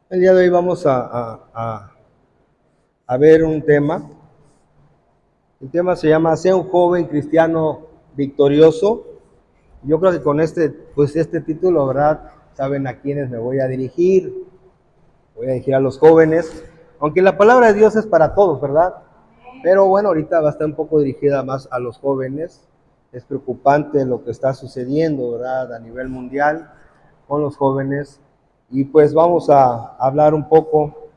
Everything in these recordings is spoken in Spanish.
El día de hoy vamos a ver un tema. El tema se llama Sea un joven cristiano victorioso. Yo creo que con este título, ¿verdad? Saben a quiénes me voy a dirigir. Voy a dirigir a los jóvenes. Aunque la palabra de Dios es para todos, ¿verdad? Pero bueno, ahorita va a estar un poco dirigida más a los jóvenes. Es preocupante lo que está sucediendo, ¿verdad? A nivel mundial con los jóvenes. Y pues vamos a hablar un poco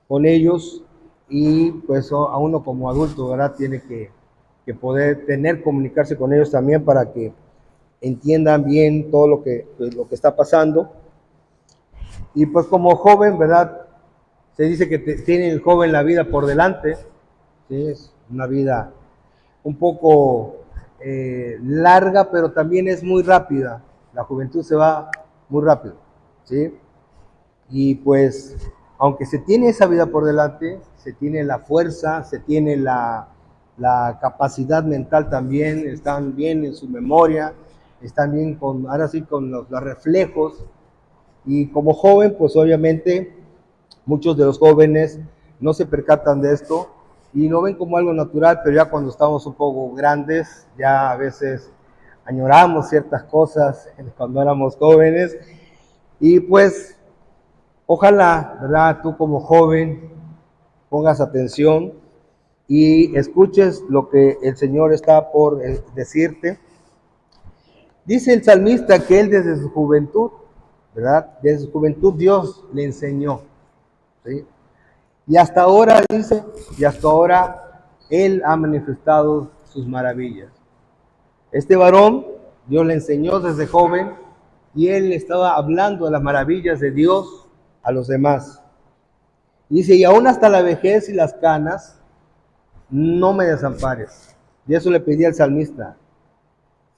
con ellos y pues a uno como adulto, ¿verdad? Tiene que poder comunicarse con ellos también para que entiendan bien todo lo que está pasando. Y pues como joven, ¿verdad? Se dice que tiene el joven la vida por delante, ¿sí? Es una vida un poco larga, pero también es muy rápida. La juventud se va muy rápido, ¿sí? Y pues, aunque se tiene esa vida por delante, se tiene la fuerza, se tiene la capacidad mental también, están bien en su memoria, están bien ahora sí, con los reflejos. Y como joven, pues obviamente muchos de los jóvenes no se percatan de esto y lo ven como algo natural, pero ya cuando estamos un poco grandes, ya a veces añoramos ciertas cosas cuando éramos jóvenes. Y pues ojalá, ¿verdad? Tú como joven pongas atención y escuches lo que el Señor está por decirte. Dice el salmista que él desde su juventud, ¿verdad? Desde su juventud Dios le enseñó, ¿sí? Y hasta ahora, dice, y hasta ahora él ha manifestado sus maravillas. Este varón, Dios le enseñó desde joven y él estaba hablando de las maravillas de Dios a los demás. Dice, y aún hasta la vejez y las canas, no me desampares. Y eso le pedía al salmista.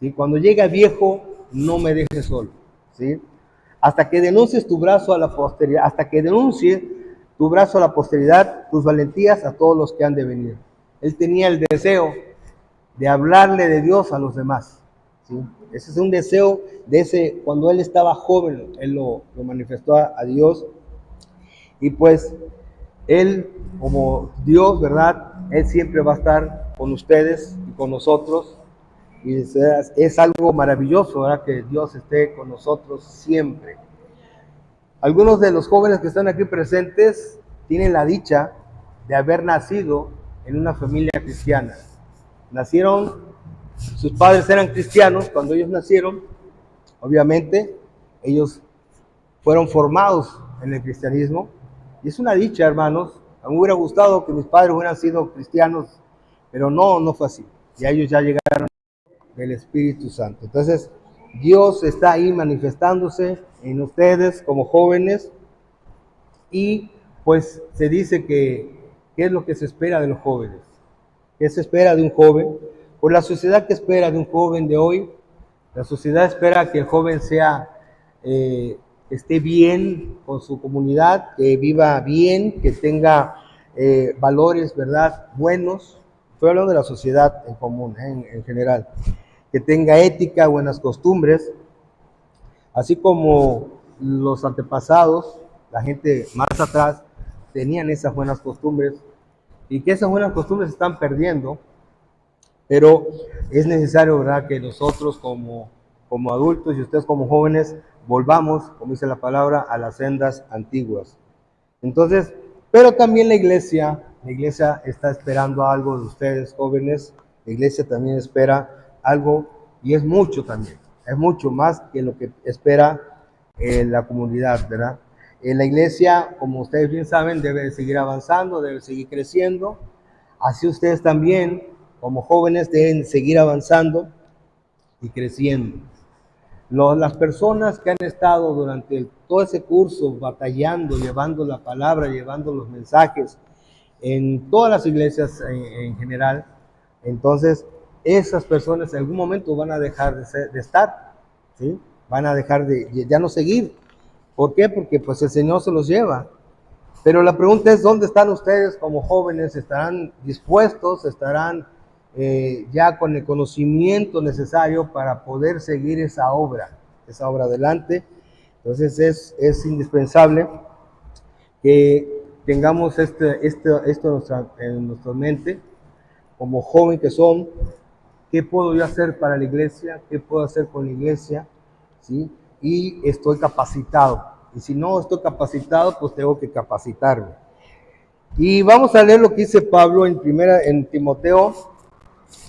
¿Sí? Cuando llegue viejo, no me dejes solo. ¿Sí? Hasta que denuncies tu brazo a la posteridad, hasta que denuncies tu brazo a la posteridad, tus valentías a todos los que han de venir. Él tenía el deseo de hablarle de Dios a los demás. ¿Sí? Ese es un deseo de ese, cuando él estaba joven, él lo manifestó a Dios. Y pues él, como Dios, ¿verdad? Él siempre va a estar con ustedes y con nosotros. Y es algo maravilloso, ¿verdad? Que Dios esté con nosotros siempre. Algunos de los jóvenes que están aquí presentes tienen la dicha de haber nacido en una familia cristiana. Nacieron, sus padres eran cristianos cuando ellos nacieron. Obviamente, ellos fueron formados en el cristianismo. Y es una dicha, hermanos. A mí me hubiera gustado que mis padres hubieran sido cristianos, pero no fue así. Ya ellos ya llegaron del Espíritu Santo. Entonces, Dios está ahí manifestándose en ustedes como jóvenes y pues se dice que ¿qué es lo que se espera de los jóvenes? ¿Qué se espera de un joven? Pues la sociedad que espera de un joven de hoy, la sociedad espera que el joven sea, esté bien con su comunidad, que viva bien, que tenga valores, ¿verdad? Buenos. Estoy hablando de la sociedad en común, en general. Que tenga ética, buenas costumbres, así como los antepasados, la gente más atrás, tenían esas buenas costumbres y que esas buenas costumbres se están perdiendo, pero es necesario, ¿verdad?, que nosotros como adultos y ustedes como jóvenes volvamos, como dice la palabra, a las sendas antiguas. Entonces, pero también la iglesia está esperando algo de ustedes, jóvenes. La iglesia también espera algo y es mucho también, es mucho más que lo que espera la comunidad, ¿verdad? La iglesia, como ustedes bien saben, debe seguir avanzando, debe seguir creciendo. Así ustedes también, como jóvenes, deben seguir avanzando y creciendo. Las personas que han estado durante todo ese curso batallando, llevando la palabra, llevando los mensajes en todas las iglesias en general, entonces esas personas en algún momento van a dejar de estar, ¿sí? Van a dejar de ya no seguir. ¿Por qué? Porque pues el Señor se los lleva. Pero la pregunta es, ¿dónde están ustedes como jóvenes? ¿Estarán dispuestos? ¿Estarán ya con el conocimiento necesario para poder seguir esa obra adelante? Entonces es indispensable que tengamos esto en nuestra mente, como joven que son, ¿qué puedo yo hacer para la iglesia? ¿Qué puedo hacer con la iglesia? ¿Sí? Y estoy capacitado. Y si no estoy capacitado, pues tengo que capacitarme. Y vamos a leer lo que dice Pablo en Timoteo,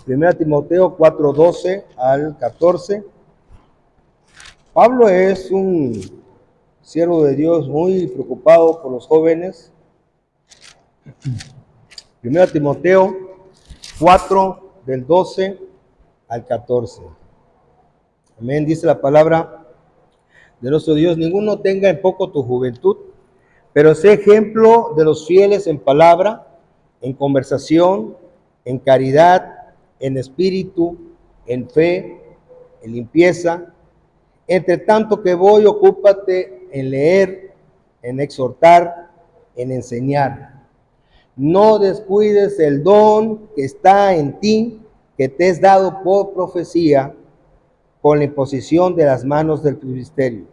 1 Timoteo 4:12 al 14. Pablo es un siervo de Dios muy preocupado por los jóvenes. 1 Timoteo 4, del 12 al 14. Amén, dice la palabra de nuestro Dios: ninguno tenga en poco tu juventud, pero sé ejemplo de los fieles en palabra, en conversación, en caridad, en espíritu, en fe, en limpieza. Entre tanto que voy, ocúpate en leer, en exhortar, en enseñar. No descuides el don que está en ti, que te es dado por profecía, con la imposición de las manos del ministerio.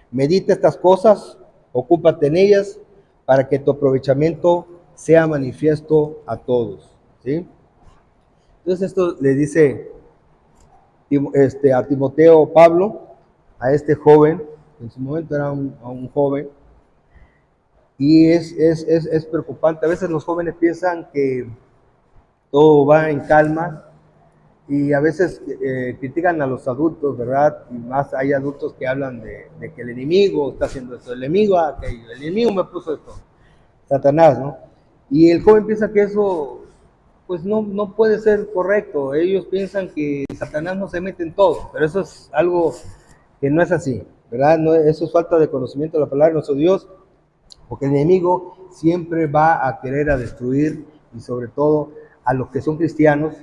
Medita estas cosas, ocúpate en ellas, para que tu aprovechamiento sea manifiesto a todos. ¿Sí? Entonces esto le dice a Timoteo Pablo, a este joven, en su momento era un joven, y es preocupante. A veces los jóvenes piensan que todo va en calma, y a veces critican a los adultos, ¿verdad? Y más hay adultos que hablan de que el enemigo está haciendo esto, el enemigo aquello, el enemigo me puso esto, Satanás, ¿no? Y el joven piensa que eso, pues no puede ser correcto. Ellos piensan que Satanás no se mete en todo, pero eso es algo que no es así, ¿verdad? No, eso es falta de conocimiento de la palabra de nuestro Dios, porque el enemigo siempre va a querer a destruir, y sobre todo a los que son cristianos.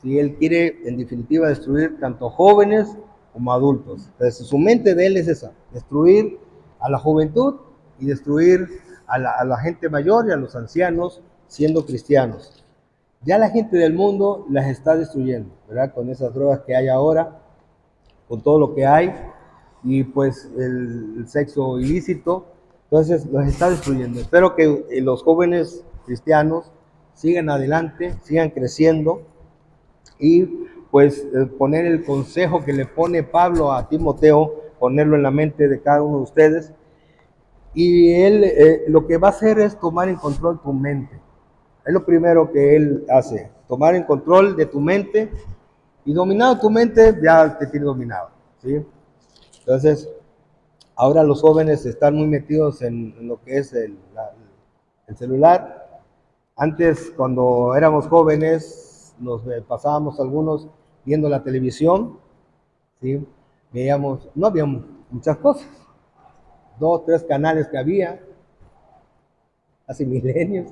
Si él quiere, en definitiva, destruir tanto jóvenes como adultos. Entonces, su mente de él es esa: destruir a la juventud y destruir a la gente mayor y a los ancianos siendo cristianos. Ya la gente del mundo las está destruyendo, ¿verdad? Con esas drogas que hay ahora, con todo lo que hay, y pues el sexo ilícito. Entonces los está destruyendo. Espero que los jóvenes cristianos sigan adelante, sigan creciendo, y pues poner el consejo que le pone Pablo a Timoteo, ponerlo en la mente de cada uno de ustedes. Y él lo que va a hacer es tomar en control tu mente. Es lo primero que él hace: tomar en control de tu mente, y dominado tu mente, ya te tiene dominado, ¿sí? Entonces, ahora los jóvenes están muy metidos en lo que es el celular. Antes, cuando éramos jóvenes, nos pasábamos algunos viendo la televisión, ¿sí? Veíamos, no había muchas cosas, 2, 3 canales que había, hace milenios,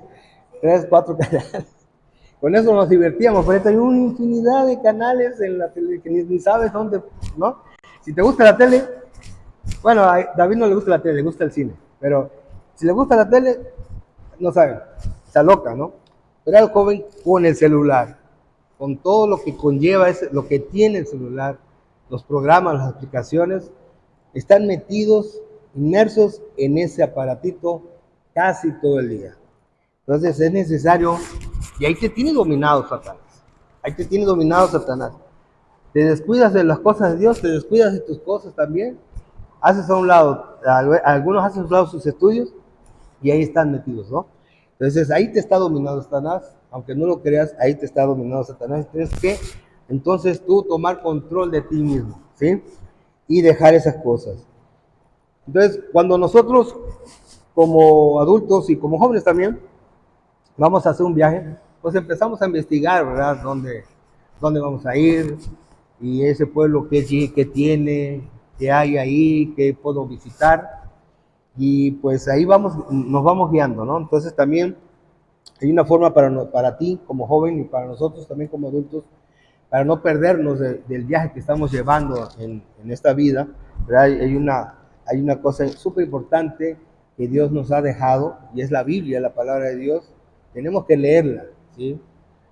3, 4 canales. Con eso nos divertíamos, pero hay una infinidad de canales en la tele que ni sabes dónde, ¿no? Si te gusta la tele, bueno, a David no le gusta la tele, le gusta el cine, pero si le gusta la tele, no sabe, está loca, ¿no? Pero el joven con el celular, con todo lo que conlleva, lo que tiene el celular, los programas, las aplicaciones, están metidos, inmersos en ese aparatito casi todo el día. Entonces es necesario, y ahí te tiene dominado Satanás, ahí te tiene dominado Satanás. Te descuidas de las cosas de Dios, te descuidas de tus cosas también, haces a un lado, algunos hacen a un lado sus estudios, y ahí están metidos, ¿no? Entonces ahí te está dominando Satanás, aunque no lo creas, ahí te está dominando Satanás. Tienes que entonces tú tomar control de ti mismo, ¿sí? Y dejar esas cosas. Entonces, cuando nosotros como adultos y como jóvenes también vamos a hacer un viaje, pues empezamos a investigar, ¿verdad? ¿Dónde vamos a ir? Y ese pueblo, ¿qué tiene? ¿Qué hay ahí? ¿Qué puedo visitar? Y pues ahí nos vamos guiando, ¿no? Entonces también hay una forma para ti como joven y para nosotros también como adultos, para no perdernos del viaje que estamos llevando en esta vida, ¿verdad? Hay una cosa súper importante que Dios nos ha dejado, y es la Biblia, la palabra de Dios. Tenemos que leerla, ¿sí?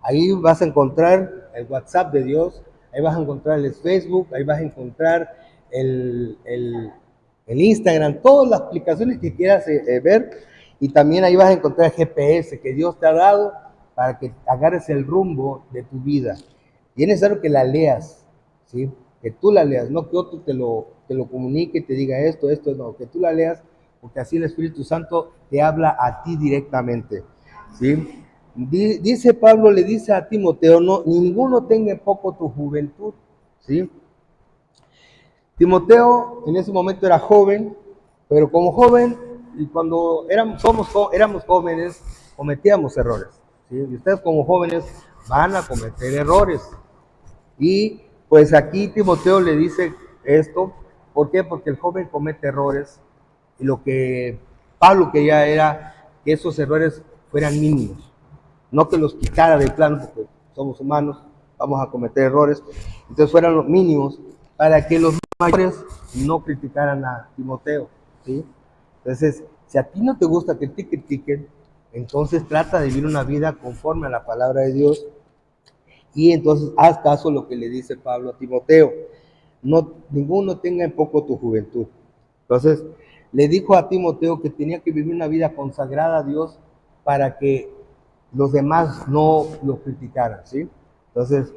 Ahí vas a encontrar el WhatsApp de Dios, ahí vas a encontrar el Facebook, ahí vas a encontrar el el Instagram, todas las aplicaciones que quieras ver, y también ahí vas a encontrar el GPS que Dios te ha dado para que agarres el rumbo de tu vida. Y es necesario que la leas, ¿sí? Que tú la leas, no que otro te lo comunique, te diga esto, no, que tú la leas, porque así el Espíritu Santo te habla a ti directamente, ¿sí? Dice Pablo, le dice a Timoteo, no, ninguno tenga en poco tu juventud, ¿sí? Timoteo en ese momento era joven, pero como joven, y cuando éramos jóvenes, cometíamos errores, ¿sí? Y ustedes como jóvenes van a cometer errores. Y pues aquí Timoteo le dice esto, ¿por qué? Porque el joven comete errores, y lo que Pablo quería era que esos errores fueran mínimos, no que los quitara de plano, porque somos humanos, vamos a cometer errores, entonces fueran los mínimos, para que los mayores no criticaran a Timoteo, ¿sí? Entonces, si a ti no te gusta que te critiquen, entonces trata de vivir una vida conforme a la palabra de Dios, y entonces haz caso a lo que le dice Pablo a Timoteo, no, ninguno tenga en poco tu juventud. Entonces, le dijo a Timoteo que tenía que vivir una vida consagrada a Dios para que los demás no lo criticaran, ¿sí? Entonces,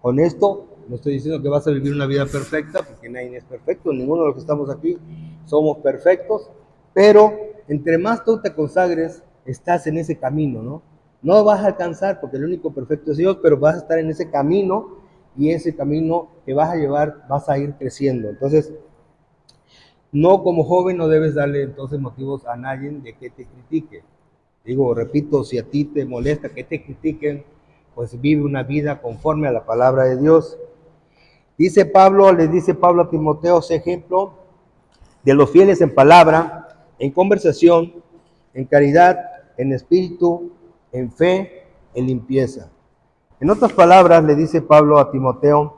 con esto no estoy diciendo que vas a vivir una vida perfecta, porque nadie es perfecto, ninguno de los que estamos aquí somos perfectos, pero entre más tú te consagres, estás en ese camino, ¿no? No vas a alcanzar, porque el único perfecto es Dios, pero vas a estar en ese camino, y ese camino que vas a llevar, vas a ir creciendo. Entonces, no, como joven no debes darle entonces motivos a nadie de que te critique. Digo, repito, si a ti te molesta que te critiquen, pues vive una vida conforme a la palabra de Dios. Le dice Pablo a Timoteo, sé ejemplo de los fieles en palabra, en conversación, en caridad, en espíritu, en fe, en limpieza. En otras palabras, le dice Pablo a Timoteo,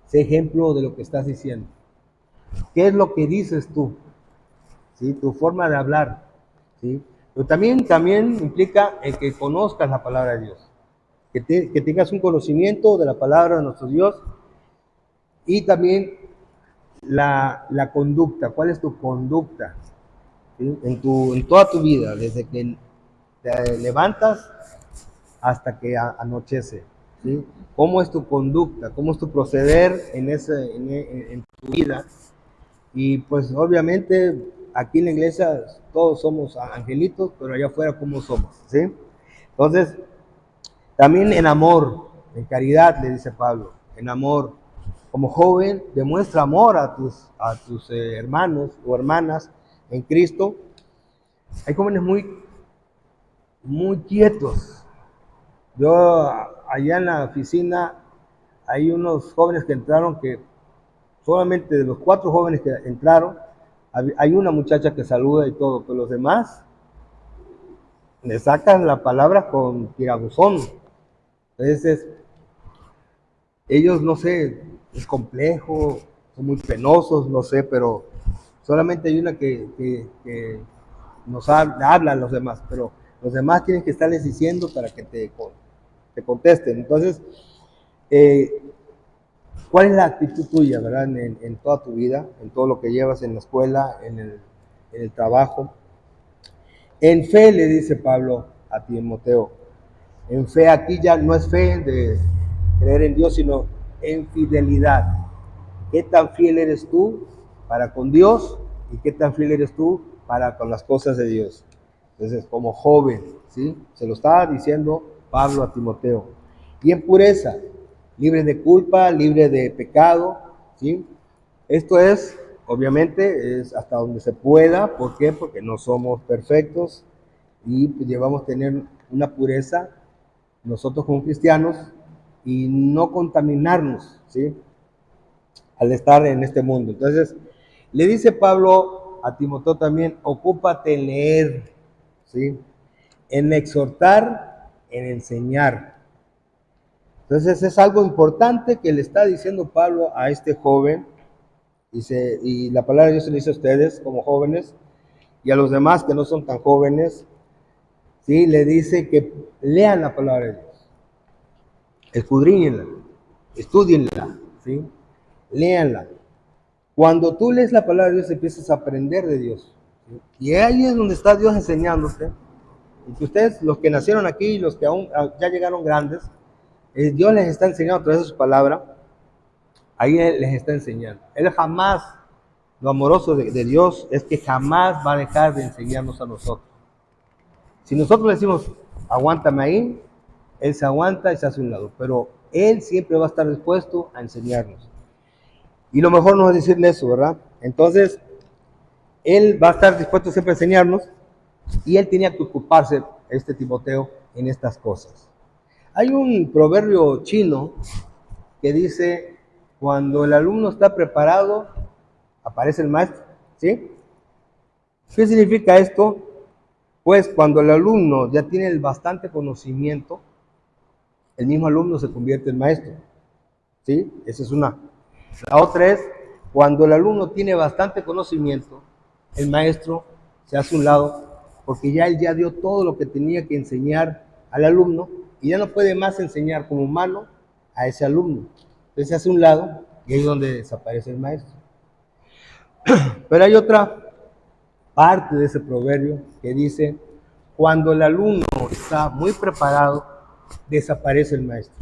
sé ejemplo de lo que estás diciendo. ¿Qué es lo que dices tú? ¿Sí? Tu forma de hablar, ¿sí? Pero también implica el que conozcas la palabra de Dios, que tengas un conocimiento de la palabra de nuestro Dios, y también la conducta. ¿Cuál es tu conducta? ¿Sí? En toda tu vida, desde que te levantas hasta que anochece, ¿sí? ¿Cómo es tu conducta? ¿Cómo es tu proceder en tu vida? Y pues obviamente aquí en la iglesia todos somos angelitos, pero allá afuera ¿cómo somos? ¿Sí? Entonces, también en amor, en caridad, le dice Pablo, en amor. Como joven, demuestra amor a tus hermanos o hermanas en Cristo. Hay jóvenes muy quietos. Yo, allá en la oficina, hay unos jóvenes que entraron que solamente de los 4 jóvenes que entraron, hay una muchacha que saluda y todo, pero los demás le sacan la palabra con tirabuzón. Entonces, ellos, no sé, es complejo, son muy penosos, no sé, pero solamente hay una que nos habla a los demás, pero los demás tienen que estarles diciendo para que te contesten. Entonces, eh, ¿cuál es la actitud tuya, verdad, en toda tu vida, en todo lo que llevas en la escuela, en el trabajo? En fe, le dice Pablo a Timoteo, en fe aquí ya no es fe de creer en Dios, sino en fidelidad. ¿Qué tan fiel eres tú para con Dios y qué tan fiel eres tú para con las cosas de Dios? Entonces, como joven, ¿sí? Se lo estaba diciendo Pablo a Timoteo. Y en pureza, libre de culpa, libre de pecado, ¿sí? Esto es, obviamente, es hasta donde se pueda. ¿Por qué? Porque no somos perfectos y pues, llevamos a tener una pureza nosotros como cristianos y no contaminarnos, ¿sí? Al estar en este mundo. Entonces, le dice Pablo a Timoteo también, ocúpate en leer, ¿sí? En exhortar, en enseñar. Entonces, es algo importante que le está diciendo Pablo a este joven, y la palabra de Dios se le dice a ustedes como jóvenes, y a los demás que no son tan jóvenes, ¿sí? Le dice que lean la palabra de Dios, escudriñenla, estudienla, ¿sí? Léanla. Cuando tú lees la palabra de Dios, empiezas a aprender de Dios. ¿Sí? Y ahí es donde está Dios enseñándote. Y que ustedes, los que nacieron aquí y los que aún ya llegaron grandes, Dios les está enseñando a través de su palabra. Ahí Él les está enseñando. Él jamás, lo amoroso de Dios es que jamás va a dejar de enseñarnos a nosotros. Si nosotros le decimos, aguántame ahí, Él se aguanta y se hace a un lado. Pero Él siempre va a estar dispuesto a enseñarnos. Y lo mejor no es decirle eso, ¿verdad? Entonces, Él va a estar dispuesto siempre a enseñarnos y Él tenía que ocuparse, Timoteo, en estas cosas. Hay un proverbio chino que dice, cuando el alumno está preparado, aparece el maestro, ¿sí? ¿Qué significa esto? Pues cuando el alumno ya tiene el bastante conocimiento, el mismo alumno se convierte en maestro, ¿sí? Esa es una. La otra es, cuando el alumno tiene bastante conocimiento, el maestro se hace a un lado, porque ya él ya dio todo lo que tenía que enseñar al alumno, y ya no puede más enseñar como humano a ese alumno. Entonces se hace a un lado, y ahí es donde desaparece el maestro. Pero hay otra parte de ese proverbio que dice, cuando el alumno está muy preparado, desaparece el maestro.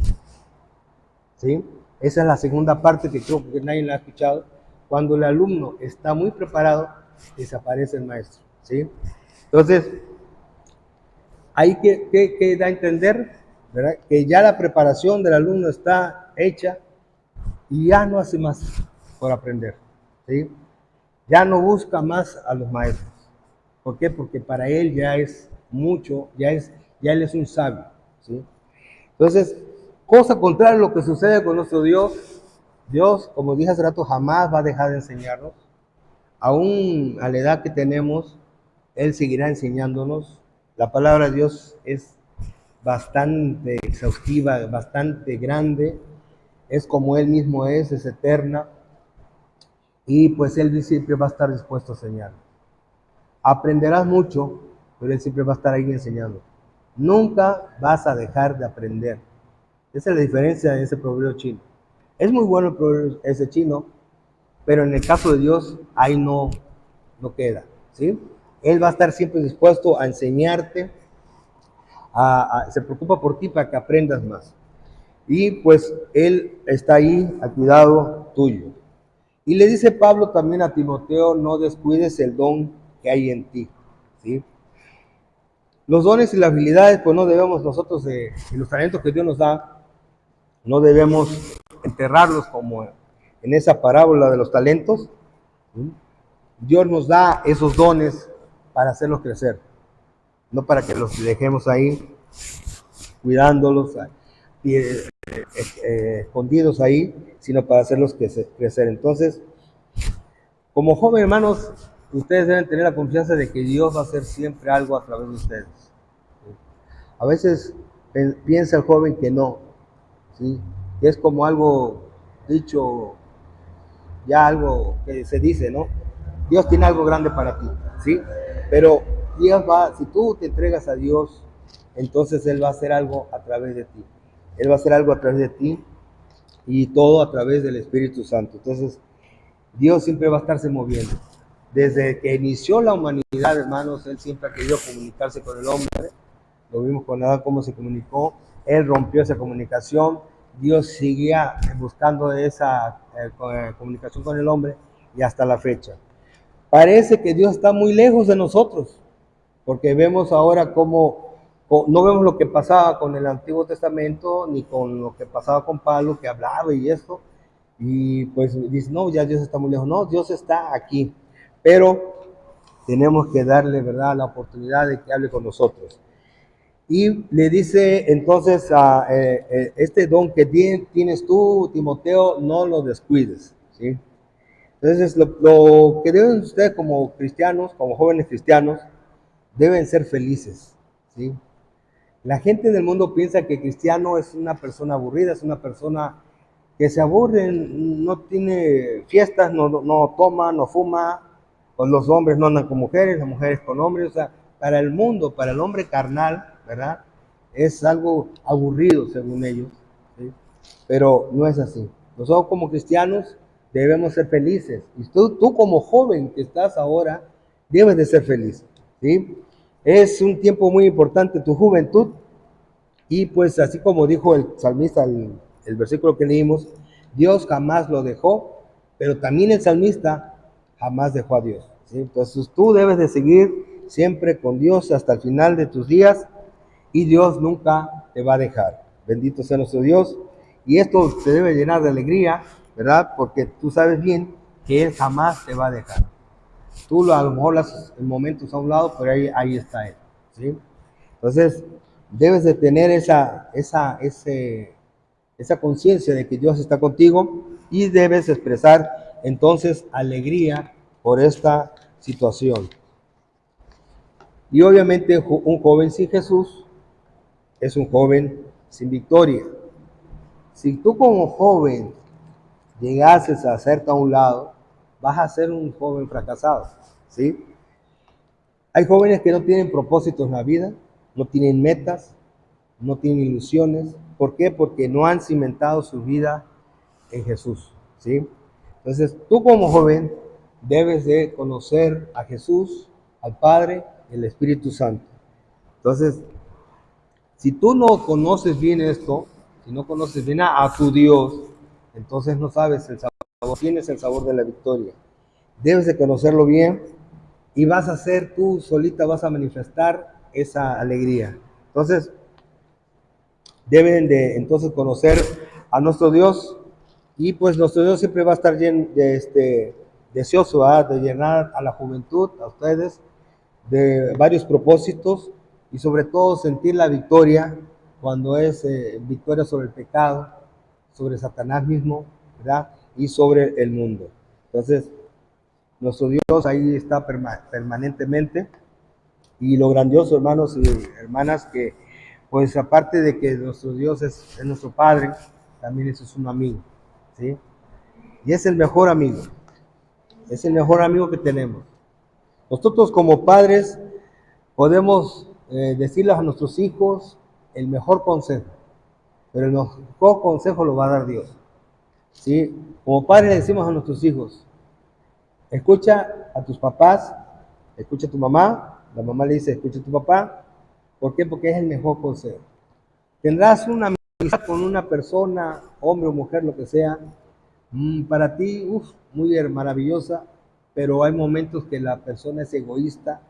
¿Sí? Esa es la segunda parte que creo que nadie la ha escuchado. Cuando el alumno está muy preparado, desaparece el maestro. ¿Sí? Entonces, hay que da a entender, ¿verdad?, que ya la preparación del alumno está hecha y ya no hace más por aprender. ¿Sí? Ya no busca más a los maestros. ¿Por qué? Porque para él ya es mucho, ya él es un sabio. ¿Sí? Entonces, cosa contraria a lo que sucede con nuestro Dios, Dios, como dije hace rato, jamás va a dejar de enseñarnos. Aún a la edad que tenemos, Él seguirá enseñándonos. La palabra de Dios es bastante exhaustiva, bastante grande. Es como Él mismo es eterna. Y pues Él siempre va a estar dispuesto a enseñarnos. Aprenderás mucho, pero Él siempre va a estar ahí enseñando. Nunca vas a dejar de aprender. Esa es la diferencia de ese proverbio chino. Es muy bueno el proverbio ese chino, pero en el caso de Dios, ahí no queda. ¿Sí? Él va a estar siempre dispuesto a enseñarte, se preocupa por ti para que aprendas más. Y pues Él está ahí a cuidado tuyo. Y le dice Pablo también a Timoteo, no descuides el don que hay en ti. ¿Sí? Los dones y las habilidades, pues no debemos nosotros, y los talentos que Dios nos da, no debemos enterrarlos como en esa parábola de los talentos. ¿Sí? Dios nos da esos dones para hacerlos crecer, no para que los dejemos ahí cuidándolos, escondidos ahí, sino para hacerlos crecer. Entonces, como joven, hermanos, ustedes deben tener la confianza de que Dios va a hacer siempre algo a través de ustedes. ¿Sí? A veces piensa el joven que no, ¿sí?, que es como algo dicho, ya algo que se dice, ¿no? Dios tiene algo grande para ti, ¿sí? Pero Dios si tú te entregas a Dios, entonces Él va a hacer algo a través de ti. Él va a hacer algo a través de ti y todo a través del Espíritu Santo. Entonces, Dios siempre va a estarse moviendo. Desde que inició la humanidad, hermanos, Él siempre ha querido comunicarse con el hombre. Lo vimos con Adán, cómo se comunicó. Él rompió esa comunicación. Dios seguía buscando esa comunicación con el hombre y hasta la fecha. Parece que Dios está muy lejos de nosotros, porque vemos ahora cómo no vemos lo que pasaba con el Antiguo Testamento, ni con lo que pasaba con Pablo, que hablaba y esto, y pues dice, no, ya Dios está muy lejos. No, Dios está aquí, pero tenemos que darle, ¿verdad?, la oportunidad de que hable con nosotros. Y le dice entonces, este don que tienes tú, Timoteo, no lo descuides, ¿sí? Entonces, lo que deben ustedes como cristianos, como jóvenes cristianos, deben ser felices, ¿sí? La gente del mundo piensa que cristiano es una persona aburrida, es una persona que se aburre, no tiene fiestas, no toma, no fuma, pues los hombres no andan con mujeres, las mujeres con hombres. O sea, para el mundo, para el hombre carnal, ¿verdad?, es algo aburrido según ellos, ¿sí? Pero no es así. Nosotros como cristianos debemos ser felices. Y tú como joven que estás ahora, debes de ser feliz, ¿sí? Es un tiempo muy importante tu juventud y pues así como dijo el salmista, el versículo que leímos, Dios jamás lo dejó, pero también el salmista jamás dejó a Dios, ¿sí? Entonces tú debes de seguir siempre con Dios hasta el final de tus días y Dios nunca te va a dejar. Bendito sea nuestro Dios. Y esto te debe llenar de alegría, ¿verdad? Porque tú sabes bien que Él jamás te va a dejar. Tú a lo mejor las en momentos a un lado, pero ahí está Él, ¿sí? Entonces, debes de tener esa conciencia de que Dios está contigo y debes expresar entonces alegría por esta situación. Y obviamente un joven sin Jesús es un joven sin victoria. Si tú como joven llegases a hacerte a un lado, vas a ser un joven fracasado, ¿sí? Hay jóvenes que no tienen propósitos en la vida, no tienen metas, no tienen ilusiones. ¿Por qué? Porque no han cimentado su vida en Jesús, ¿sí? Entonces, tú como joven debes de conocer a Jesús, al Padre y al Espíritu Santo. Entonces, si tú no conoces bien esto, si no conoces bien a tu Dios, entonces no sabes el sabor, tienes el sabor de la victoria. Debes de conocerlo bien y vas a ser tú solita, vas a manifestar esa alegría. Entonces, deben de entonces conocer a nuestro Dios y pues nuestro Dios siempre va a estar deseoso, ¿verdad?, de llenar a la juventud, a ustedes, de varios propósitos y sobre todo sentir la victoria cuando es victoria sobre el pecado, sobre Satanás mismo, ¿verdad? Y sobre el mundo. Entonces, nuestro Dios ahí está permanentemente y lo grandioso, hermanos y hermanas, que pues aparte de que nuestro Dios es nuestro Padre, también es un amigo, ¿sí? Y es el mejor amigo, es el mejor amigo que tenemos. Nosotros como padres podemos decirles a nuestros hijos el mejor consejo, pero el mejor consejo lo va a dar Dios, ¿sí? Como padres le decimos a nuestros hijos, escucha a tus papás, escucha a tu mamá, la mamá le dice, escucha a tu papá. ¿Por qué? Porque es el mejor consejo. Tendrás una amistad con una persona, hombre o mujer, lo que sea, para ti, muy maravillosa, pero hay momentos que la persona es egoísta,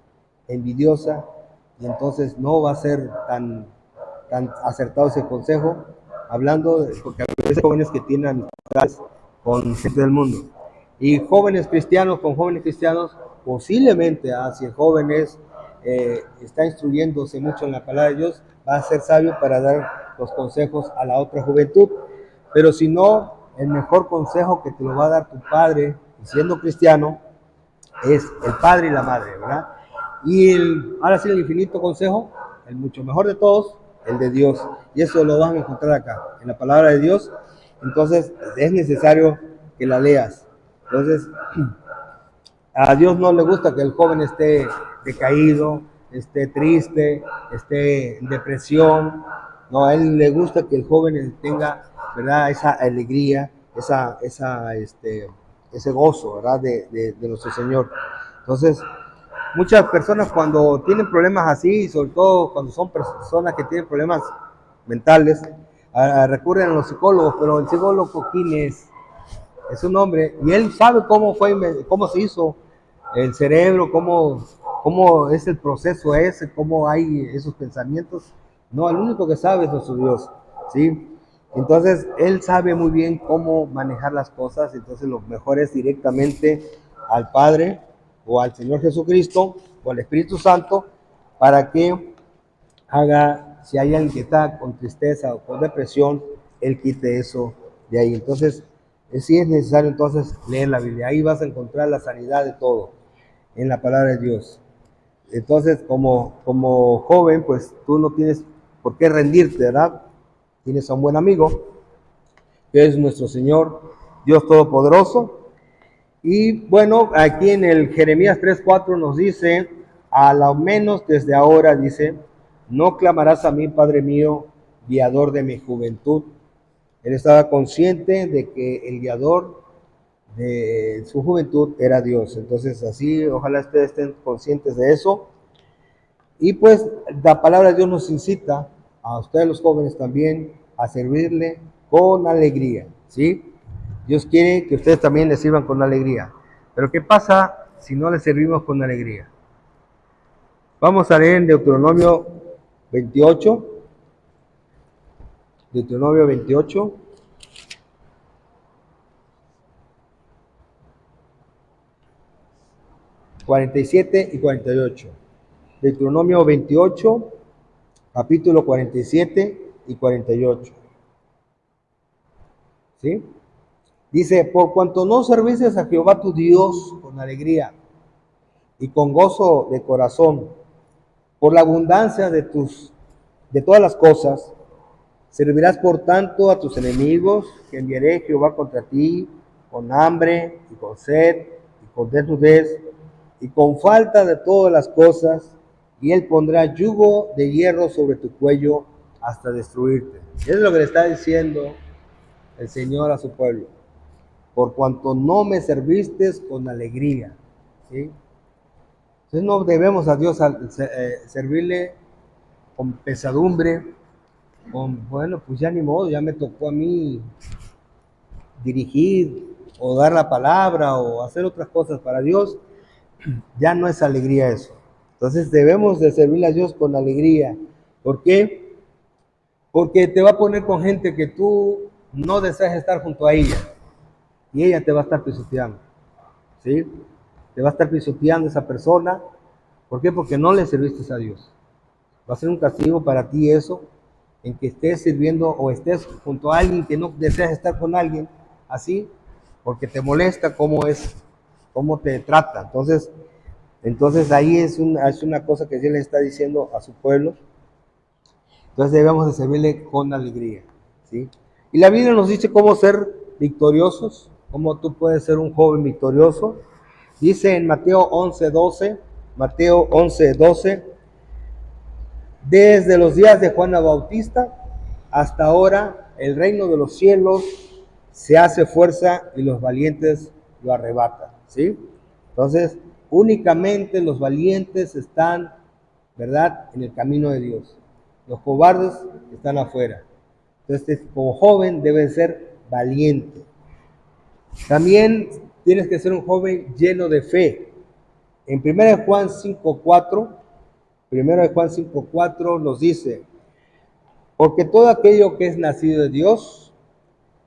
envidiosa, y entonces no va a ser tan acertado ese consejo, porque a veces hay jóvenes que tienen amistades con gente del mundo, y jóvenes cristianos con jóvenes cristianos, posiblemente, si el joven está instruyéndose mucho en la palabra de Dios, va a ser sabio para dar los consejos a la otra juventud, pero si no, el mejor consejo que te lo va a dar tu padre, siendo cristiano, es el padre y la madre, ¿verdad? Y ahora sí, el infinito consejo, el mucho mejor de todos, el de Dios. Y eso lo vas a encontrar acá, en la palabra de Dios. Entonces, es necesario que la leas. Entonces, a Dios no le gusta que el joven esté decaído, esté triste, esté en depresión. No, a Él le gusta que el joven tenga, ¿verdad?, esa alegría, ese gozo, ¿verdad?, de nuestro Señor. Entonces, muchas personas cuando tienen problemas así, sobre todo cuando son personas que tienen problemas mentales, recurren a los psicólogos, pero el psicólogo, ¿quién es? Es un hombre y él sabe cómo se hizo el cerebro, cómo es el proceso ese, cómo hay esos pensamientos. No, el único que sabe es nuestro Dios, ¿sí? Entonces, él sabe muy bien cómo manejar las cosas, entonces lo mejor es directamente al Padre o al Señor Jesucristo o al Espíritu Santo para que haga, si hay alguien que está con tristeza o con depresión, él quite eso de ahí. Entonces, sí es necesario entonces leer la Biblia. Ahí vas a encontrar la sanidad de todo, en la palabra de Dios. Entonces, como joven, pues tú no tienes por qué rendirte, ¿verdad? Tienes a un buen amigo, que es nuestro Señor, Dios Todopoderoso. Y bueno, aquí en el Jeremías 3:4 nos dice, a lo menos desde ahora, dice, no clamarás a mí, Padre mío, guiador de mi juventud. Él estaba consciente de que el guiador de su juventud era Dios. Entonces así, ojalá ustedes estén conscientes de eso. Y pues la palabra de Dios nos incita a ustedes los jóvenes también a servirle con alegría, ¿sí? Dios quiere que ustedes también le sirvan con alegría. Pero ¿qué pasa si no le servimos con alegría? Vamos a leer en Deuteronomio 28, Deuteronomio 28, 47 y 48. Deuteronomio 28, capítulo 47 y 48. ¿Sí? Dice, por cuanto no services a Jehová tu Dios con alegría y con gozo de corazón, por la abundancia de todas las cosas, servirás por tanto a tus enemigos, que enviaré Jehová contra ti, con hambre y con sed y con desnudez y con falta de todas las cosas, y él pondrá yugo de hierro sobre tu cuello hasta destruirte. Eso es lo que le está diciendo el Señor a su pueblo. Por cuanto no me serviste con alegría, ¿sí? Entonces no debemos a Dios servirle con pesadumbre, bueno, pues ya ni modo, ya me tocó a mí dirigir o dar la palabra o hacer otras cosas para Dios, ya no es alegría eso. Entonces debemos de servirle a Dios con alegría. ¿Por qué? Porque te va a poner con gente que tú no deseas estar junto a ella y ella te va a estar pisoteando, ¿sí? Te va a estar pisoteando esa persona. ¿Por qué? Porque no le serviste a Dios. Va a ser un castigo para ti eso, en que estés sirviendo o estés junto a alguien que no deseas estar con alguien así, porque te molesta cómo te trata. Entonces ahí es una cosa que Dios le está diciendo a su pueblo. Entonces debemos de servirle con alegría, ¿sí? Y la Biblia nos dice cómo ser victoriosos, cómo tú puedes ser un joven victorioso. Dice en Mateo 11:12, Mateo 11:12, desde los días de Juan el Bautista hasta ahora, el reino de los cielos se hace fuerza y los valientes lo arrebatan, ¿sí? Entonces, únicamente los valientes están, ¿verdad?, en el camino de Dios. Los cobardes están afuera. Entonces, como joven, debes ser valiente. También tienes que ser un joven lleno de fe. En 1 Juan 5:4, 1 Juan 5:4 nos dice, porque todo aquello que es nacido de Dios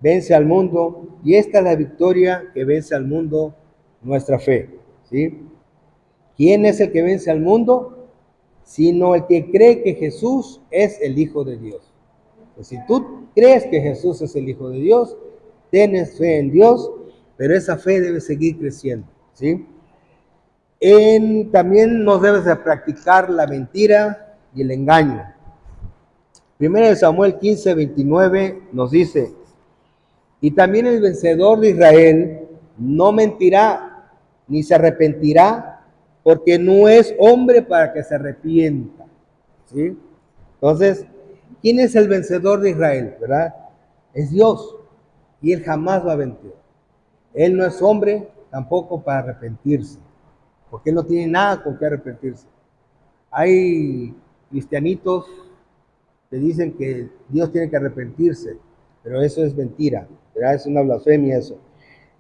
vence al mundo, y esta es la victoria que vence al mundo, nuestra fe, ¿sí? ¿Quién es el que vence al mundo? Sino el que cree que Jesús es el Hijo de Dios. Pues si tú crees que Jesús es el Hijo de Dios, tienes fe en Dios, pero esa fe debe seguir creciendo, ¿sí? También nos debes de practicar la mentira y el engaño. 1 Samuel 15:29 nos dice, y también el vencedor de Israel no mentirá, ni se arrepentirá, porque no es hombre para que se arrepienta, ¿sí? Entonces, ¿quién es el vencedor de Israel, verdad? Es Dios, y él jamás va a mentir. Él no es hombre tampoco para arrepentirse, porque él no tiene nada con qué arrepentirse. Hay cristianitos que dicen que Dios tiene que arrepentirse, pero eso es mentira, ¿verdad? Es una blasfemia eso.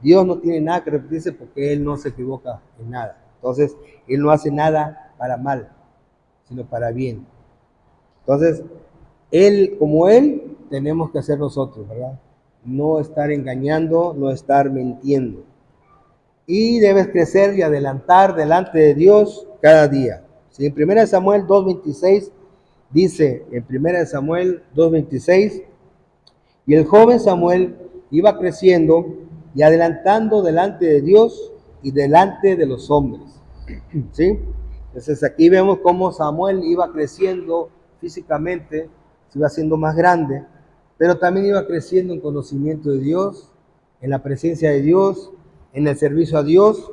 Dios no tiene nada que arrepentirse porque Él no se equivoca en nada. Entonces, Él no hace nada para mal, sino para bien. Entonces, Él, como Él, tenemos que hacer nosotros, ¿verdad? No estar engañando, no estar mintiendo. Y debes crecer y adelantar delante de Dios cada día. Si en 1 Samuel 2:26 dice, en 1 Samuel 2:26, y el joven Samuel iba creciendo y adelantando delante de Dios y delante de los hombres, ¿sí? Entonces aquí vemos cómo Samuel iba creciendo físicamente, se iba haciendo más grande, pero también iba creciendo en conocimiento de Dios, en la presencia de Dios, en el servicio a Dios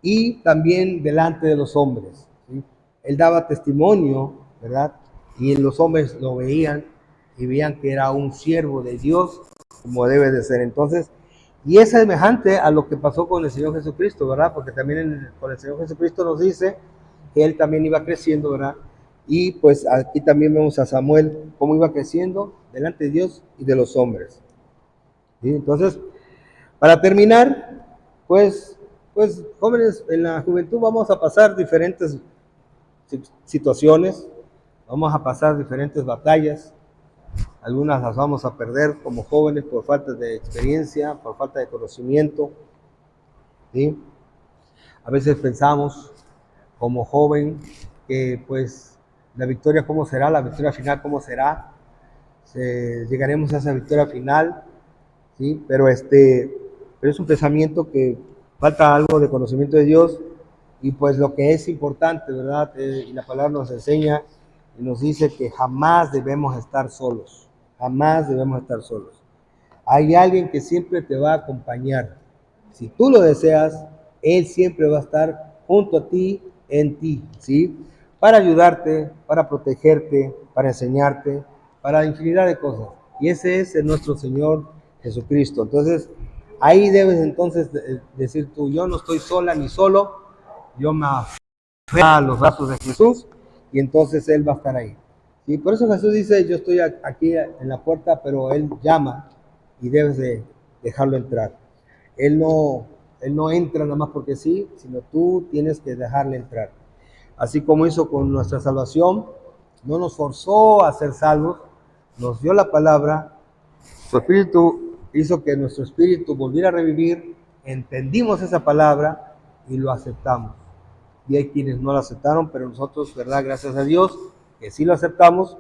y también delante de los hombres, ¿sí? Él daba testimonio, ¿verdad? Y los hombres lo veían y veían que era un siervo de Dios como debe de ser. Entonces, Y es semejante a lo que pasó con el Señor Jesucristo, ¿verdad? Porque también con el Señor Jesucristo nos dice que Él también iba creciendo, ¿verdad? Y pues aquí también vemos a Samuel cómo iba creciendo delante de Dios y de los hombres. ¿Sí? Entonces, para terminar, pues jóvenes, en la juventud vamos a pasar diferentes situaciones, vamos a pasar diferentes batallas, algunas las vamos a perder como jóvenes por falta de experiencia, por falta de conocimiento, ¿sí? A veces pensamos como joven que pues la victoria cómo será, la victoria final cómo será, llegaremos a esa victoria final, ¿sí? Pero es un pensamiento que falta algo de conocimiento de Dios y pues lo que es importante, ¿verdad? Y la palabra nos enseña y nos dice que jamás debemos estar solos, jamás debemos estar solos. Hay alguien que siempre te va a acompañar. Si tú lo deseas, Él siempre va a estar junto a ti, en ti, ¿sí? Para ayudarte, para protegerte, para enseñarte, para infinidad de cosas. Y ese es nuestro Señor Jesucristo. Entonces, ahí debes entonces decir tú, yo no estoy sola ni solo, yo me aferro a los brazos de Jesús y entonces Él va a estar ahí. Y por eso Jesús dice, yo estoy aquí en la puerta, pero Él llama y debes de dejarlo entrar. Él no, él no entra nada más porque sí, sino tú tienes que dejarle entrar. Así como hizo con nuestra salvación, no nos forzó a ser salvos, nos dio la palabra, su espíritu hizo que nuestro espíritu volviera a revivir, entendimos esa palabra y lo aceptamos. Y hay quienes no lo aceptaron, pero nosotros, ¿verdad? Gracias a Dios, que sí lo aceptamos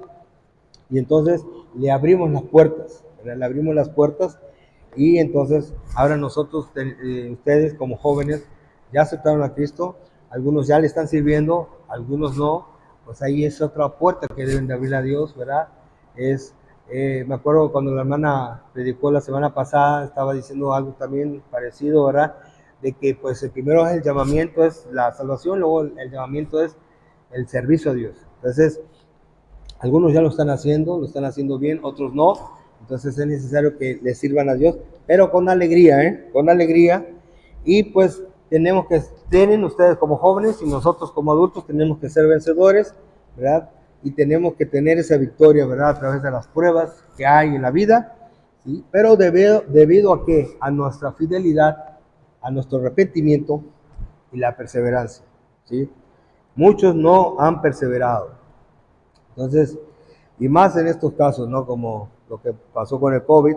y entonces le abrimos las puertas, ¿verdad? Le abrimos las puertas y entonces ahora nosotros, ustedes como jóvenes, ya aceptaron a Cristo, algunos ya le están sirviendo, algunos no, pues ahí es otra puerta que deben de abrir a Dios, ¿verdad? Me acuerdo cuando la hermana predicó la semana pasada, estaba diciendo algo también parecido, ¿verdad? De que pues el primero es el llamamiento, es la salvación, luego el llamamiento es el servicio a Dios. Entonces, algunos ya lo están haciendo bien, otros no. Entonces es necesario que le sirvan a Dios, pero con alegría, ¿eh? Con alegría. Y pues tienen ustedes como jóvenes y nosotros como adultos tenemos que ser vencedores, ¿verdad? Y tenemos que tener esa victoria, ¿verdad? A través de las pruebas que hay en la vida, ¿sí? Pero debido a qué? A nuestra fidelidad, a nuestro arrepentimiento y la perseverancia, ¿sí? Muchos no han perseverado. Entonces, y más en estos casos, ¿no? Como lo que pasó con el COVID,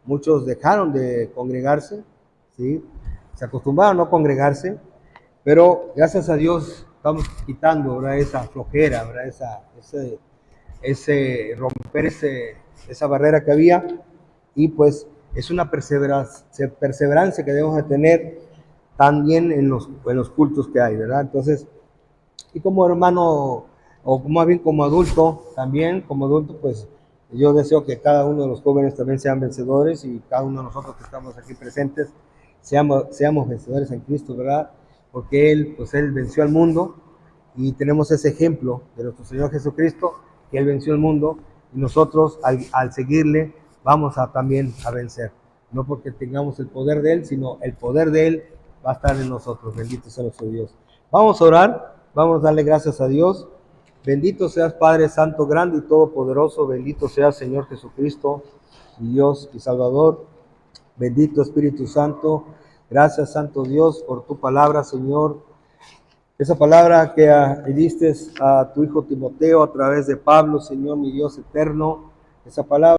muchos dejaron de congregarse, ¿sí? Se acostumbraron a no congregarse, pero gracias a Dios estamos quitando, ¿verdad? Esa flojera, ¿verdad? Romper esa barrera que había y pues es una perseverancia que debemos de tener también en los cultos que hay, ¿verdad? Entonces, y como hermano, o más bien como adulto, también como adulto, pues yo deseo que cada uno de los jóvenes también sean vencedores y cada uno de nosotros que estamos aquí presentes seamos vencedores en Cristo, ¿verdad? Porque pues Él venció al mundo y tenemos ese ejemplo de nuestro Señor Jesucristo, que Él venció el mundo y nosotros al seguirle vamos también a vencer. No porque tengamos el poder de Él, sino el poder de Él va a estar en nosotros. Bendito sea nuestro Dios. Vamos a orar, vamos a darle gracias a Dios. Bendito seas Padre Santo, grande y todopoderoso. Bendito seas Señor Jesucristo, Dios y Salvador. Bendito Espíritu Santo. Gracias Santo Dios por tu palabra, Señor. Esa palabra que diste a tu hijo Timoteo a través de Pablo, Señor, mi Dios eterno. Esa palabra